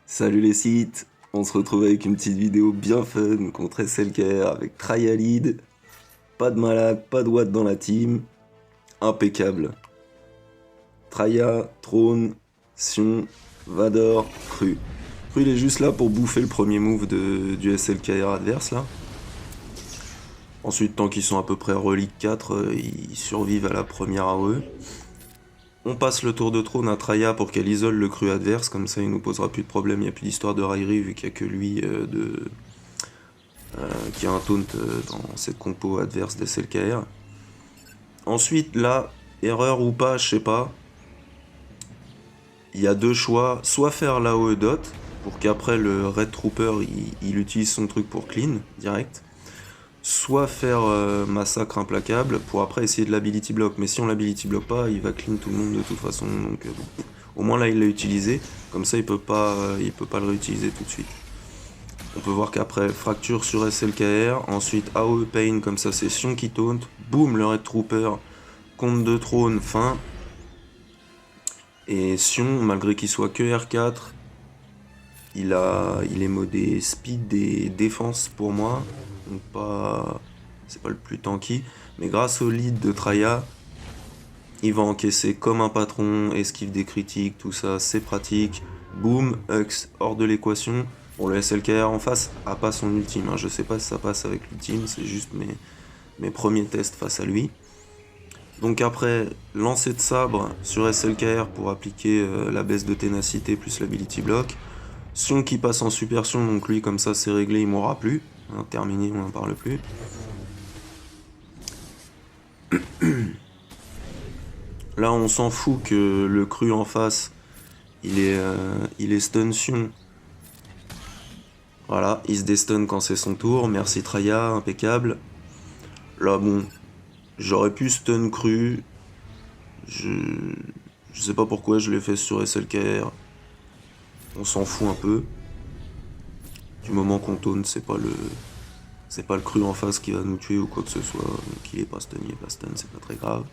Salut les sites, on se retrouve avec une petite vidéo bien fun contre SLKR avec Trialid, pas de malak, pas de watt dans la team, impeccable. Traya, Trône, Sion, Vador, Cru. Cru il est juste là pour bouffer le premier move du SLKR adverse là. Ensuite tant qu'ils sont à peu près relique 4, ils survivent à la première AOE. On passe le tour de trône à Traya pour qu'elle isole le cru adverse, comme ça il nous posera plus de problème, il n'y a plus d'histoire de Rairi vu qu'il n'y a que lui qui a un taunt dans cette compo adverse des SLKR. Ensuite là, erreur ou pas, je sais pas, il y a deux choix, soit faire l'AOE dot, pour qu'après le Red Trooper il utilise son truc pour clean, direct, soit faire massacre implacable pour après essayer de l'ability block, mais si on l'ability block pas, il va clean tout le monde de toute façon, donc bon. Au moins là il l'a utilisé, comme ça il peut pas le réutiliser tout de suite. On peut voir qu'après fracture sur SLKR, ensuite AOE Pain, comme ça c'est Sion qui taunt, boum le Red Trooper, compte de trône, fin. Et Sion, malgré qu'il soit que R4, il est modé speed et défense pour moi, donc c'est pas le plus tanky, mais grâce au lead de Traya, il va encaisser comme un patron, esquive des critiques, tout ça, c'est pratique. Boom, Hux hors de l'équation. Bon, le SLKR en face a pas son ultime, hein. Je sais pas si ça passe avec l'ultime, c'est juste mes premiers tests face à lui. Donc après, lancer de sabre sur SLKR pour appliquer la baisse de ténacité plus l'ability block. Sion qui passe en super Sion, donc lui comme ça c'est réglé, il mourra plus. Hein, terminé, on n'en parle plus. Là on s'en fout que le cru en face, il est stun Sion. Voilà, il se déstun quand c'est son tour, merci Traya, impeccable. Là bon, j'aurais pu stun cru. Je sais pas pourquoi je l'ai fait sur SLKR. On s'en fout un peu. Du moment qu'on taunt, c'est pas le cru en face qui va nous tuer ou quoi que ce soit. Donc il est pas stun, c'est pas très grave.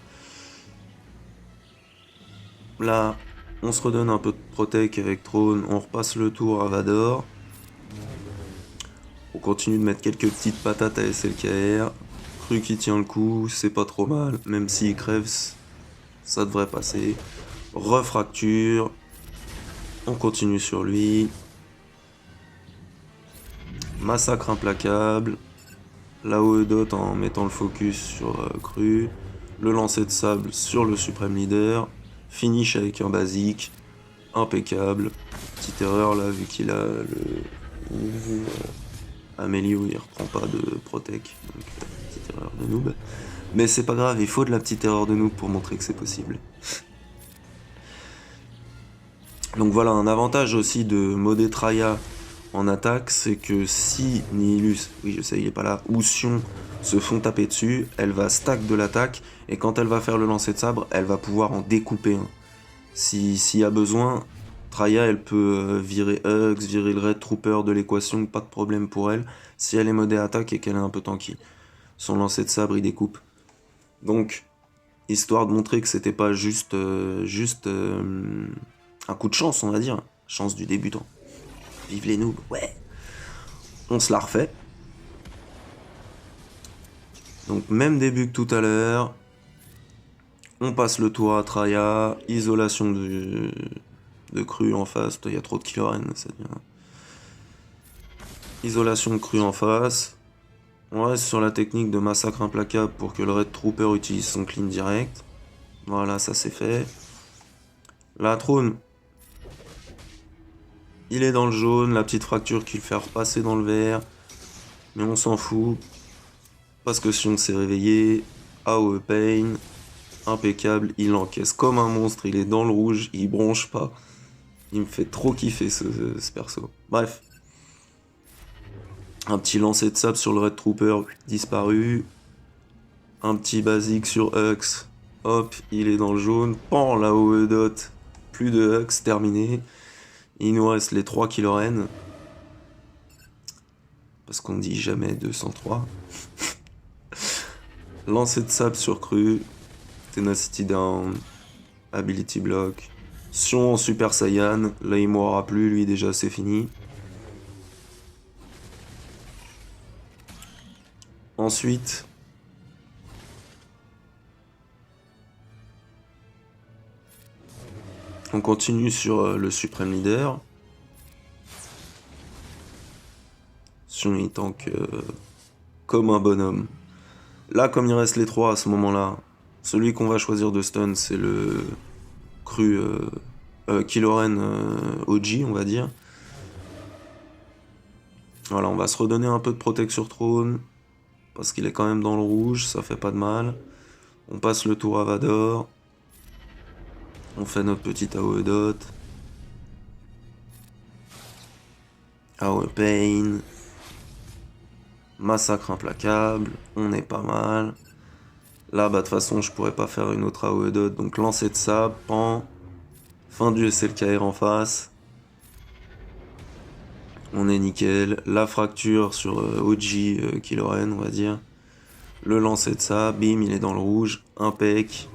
Là, on se redonne un peu de protec avec Trône, on repasse le tour à Vador. On continue de mettre quelques petites patates à SLKR. Cru qui tient le coup, c'est pas trop mal, même s'il crève, ça devrait passer. Refracture. On continue sur lui. Massacre implacable. L'AOE dot en mettant le focus sur Cru. Le lancer de sable sur le suprême leader. Finish avec un basique. Impeccable. Petite erreur là, vu qu'il a le niveau Amélio, il reprend pas de protec. Donc petite erreur de noob. Mais c'est pas grave, il faut de la petite erreur de noob pour montrer que c'est possible. Donc voilà, un avantage aussi de modder Traya en attaque, c'est que si Nihilus, oui je sais il est pas là, ou Sion se font taper dessus, elle va stack de l'attaque, et quand elle va faire le lancer de sabre, elle va pouvoir en découper un. S'il y a besoin, Traya elle peut virer Hux, virer le Red Trooper de l'équation, pas de problème pour elle, si elle est modée attaque et qu'elle est un peu tanky. Son lancer de sabre il découpe. Donc, histoire de montrer que c'était pas juste un coup de chance, on va dire, chance du débutant. Vive les noobs, ouais. On se la refait. Donc même début que tout à l'heure. On passe le tour à Traya. Isolation de cru en face. Il y a trop de killer N, ça devient. Isolation de cru en face. On reste sur la technique de massacre implacable pour que le Red Trooper utilise son clean direct. Voilà, ça c'est fait. La trône. Il est dans le jaune, la petite fracture qui le fait repasser dans le vert. Mais on s'en fout. Parce que Sion s'est réveillé. AOE Pain. Impeccable, il encaisse comme un monstre, il est dans le rouge, il bronche pas. Il me fait trop kiffer ce perso. Bref. Un petit lancer de sable sur le Red Trooper, disparu. Un petit basique sur Hux. Hop, il est dans le jaune. Pan, la AOE dot. Plus de Hux, terminé. Il nous reste les 3 killer N. Parce qu'on dit jamais 203. Lancer de sable sur cru. Tenacity down. Ability block. Sion en Super Saiyan, là il mourra plus, lui déjà c'est fini. Ensuite, on continue sur le Suprême Leader. Sion il tank comme un bonhomme. Là, comme il reste les trois à ce moment-là, celui qu'on va choisir de stun, c'est le cru Killoren OG, on va dire. Voilà, on va se redonner un peu de protect sur trône, parce qu'il est quand même dans le rouge, ça fait pas de mal. On passe le tour à Vador. On fait notre petite AOE dot. AOE Pain. Massacre implacable. On est pas mal. Là, bah de toute façon, je pourrais pas faire une autre AOE dot, donc lancer de sable, pan. Fin du SLKR en face. On est nickel. La fracture sur OG Killoren, on va dire. Le lancer de ça, bim, il est dans le rouge. Impec.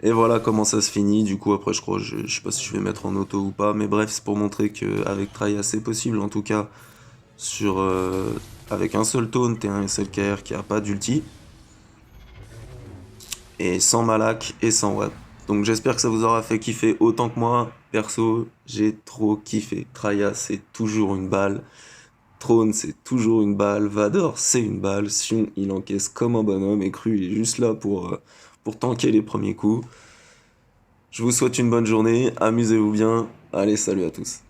Et voilà comment ça se finit. Du coup, après, je crois, je sais pas si je vais mettre en auto ou pas. Mais bref, c'est pour montrer qu'avec Traia, c'est possible. En tout cas, sur, avec un seul taunt et un SLKR qui a pas d'ulti. Et sans Malak et sans Watt. Donc j'espère que ça vous aura fait kiffer autant que moi. Perso, j'ai trop kiffé. Traia, c'est toujours une balle. Throne, c'est toujours une balle. Vador, c'est une balle. Sion, il encaisse comme un bonhomme. Et Cru, il est juste là pour tanker les premiers coups. Je vous souhaite une bonne journée. Amusez-vous bien. Allez, salut à tous.